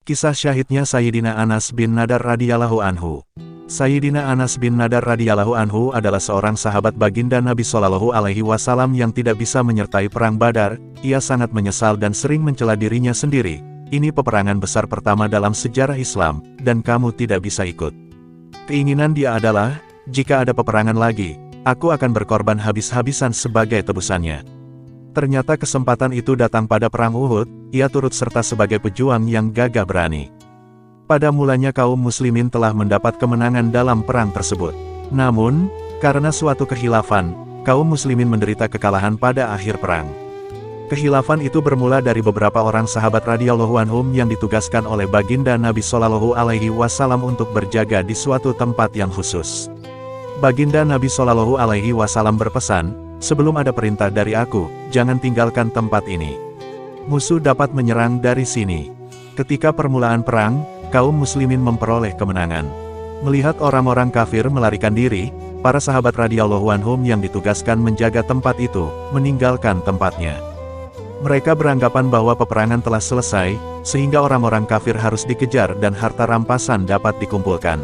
Kisah syahidnya Sayyidina Anas bin Nadar radhiyallahu anhu. Sayyidina Anas bin Nadar radhiyallahu anhu adalah seorang sahabat baginda Nabi Shallallahu Alaihi Wasallam yang tidak bisa menyertai perang Badar. Ia sangat menyesal dan sering mencela dirinya sendiri. Ini peperangan besar pertama dalam sejarah Islam, dan kamu tidak bisa ikut. Keinginan dia adalah, jika ada peperangan lagi, aku akan berkorban habis-habisan sebagai tebusannya. Ternyata kesempatan itu datang pada perang Uhud. Ia turut serta sebagai pejuang yang gagah berani. Pada mulanya kaum muslimin telah mendapat kemenangan dalam perang tersebut. Namun, karena suatu kekhilafan, kaum muslimin menderita kekalahan pada akhir perang. Kekhilafan itu bermula dari beberapa orang sahabat radhiyallahu anhum yang ditugaskan oleh baginda Nabi Shallallahu Alaihi Wasallam untuk berjaga di suatu tempat yang khusus. Baginda Nabi Shallallahu Alaihi Wasallam berpesan, "Sebelum ada perintah dari aku, jangan tinggalkan tempat ini. Musuh dapat menyerang dari sini." Ketika permulaan perang, kaum muslimin memperoleh kemenangan. Melihat orang-orang kafir melarikan diri, para sahabat radhiyallahu anhum yang ditugaskan menjaga tempat itu, meninggalkan tempatnya. Mereka beranggapan bahwa peperangan telah selesai, sehingga orang-orang kafir harus dikejar dan harta rampasan dapat dikumpulkan.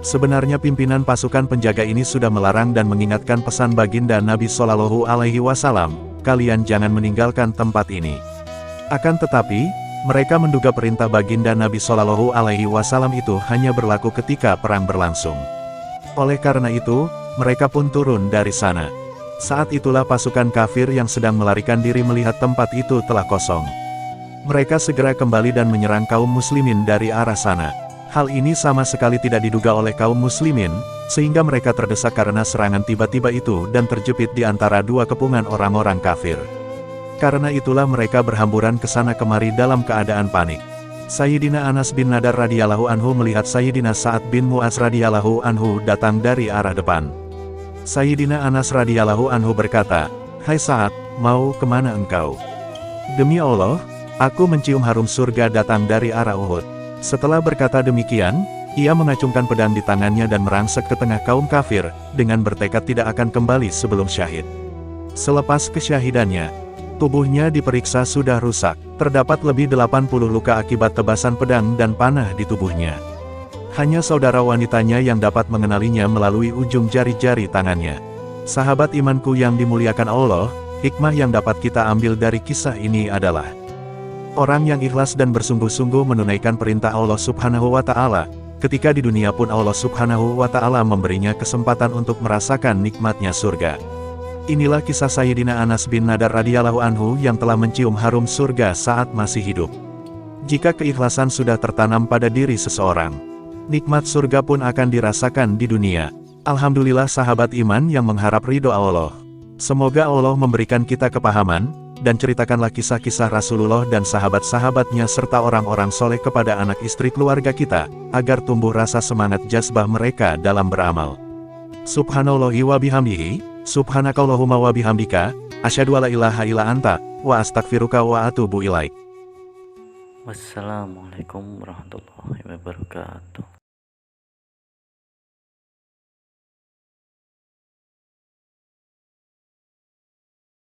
Sebenarnya pimpinan pasukan penjaga ini sudah melarang dan mengingatkan pesan baginda Nabi Shallallahu Alaihi Wasallam, "Kalian jangan meninggalkan tempat ini." Akan tetapi, mereka menduga perintah baginda Nabi Shallallahu Alaihi Wasallam itu hanya berlaku ketika perang berlangsung. Oleh karena itu, mereka pun turun dari sana. Saat itulah pasukan kafir yang sedang melarikan diri melihat tempat itu telah kosong. Mereka segera kembali dan menyerang kaum muslimin dari arah sana. Hal ini sama sekali tidak diduga oleh kaum muslimin, sehingga mereka terdesak karena serangan tiba-tiba itu dan terjepit di antara dua kepungan orang-orang kafir. Karena itulah mereka berhamburan ke sana kemari dalam keadaan panik. Sayyidina Anas bin Nadar radhiyallahu anhu melihat Sayyidina Sa'ad bin Mu'adz radhiyallahu anhu datang dari arah depan. Sayyidina Anas radhiyallahu anhu berkata, "Hai Sa'ad, mau kemana engkau?" "Demi Allah, aku mencium harum surga datang dari arah Uhud." Setelah berkata demikian, ia mengacungkan pedang di tangannya dan merangsek ke tengah kaum kafir, dengan bertekad tidak akan kembali sebelum syahid. Selepas kesyahidannya, tubuhnya diperiksa sudah rusak, terdapat lebih 80 luka akibat tebasan pedang dan panah di tubuhnya. Hanya saudara wanitanya yang dapat mengenalinya melalui ujung jari-jari tangannya. Sahabat imanku yang dimuliakan Allah, hikmah yang dapat kita ambil dari kisah ini adalah, orang yang ikhlas dan bersungguh-sungguh menunaikan perintah Allah Subhanahu wa Ta'ala, ketika di dunia pun Allah Subhanahu wa Ta'ala memberinya kesempatan untuk merasakan nikmatnya surga. Inilah kisah Sayyidina Anas bin Nadar radhiyallahu anhu yang telah mencium harum surga saat masih hidup. Jika keikhlasan sudah tertanam pada diri seseorang, nikmat surga pun akan dirasakan di dunia. Alhamdulillah sahabat iman yang mengharap ridho Allah. Semoga Allah memberikan kita kepahaman, dan ceritakanlah kisah-kisah Rasulullah dan sahabat-sahabatnya serta orang-orang soleh kepada anak istri keluarga kita, agar tumbuh rasa semangat jazbah mereka dalam beramal. Subhanallahi wa bihamdihi, subhanakallahumma wa bihamdika, asyhadu alla ilaha illa anta, wa astaghfiruka wa atubu ilaik. Wassalamualaikum warahmatullahi wabarakatuh.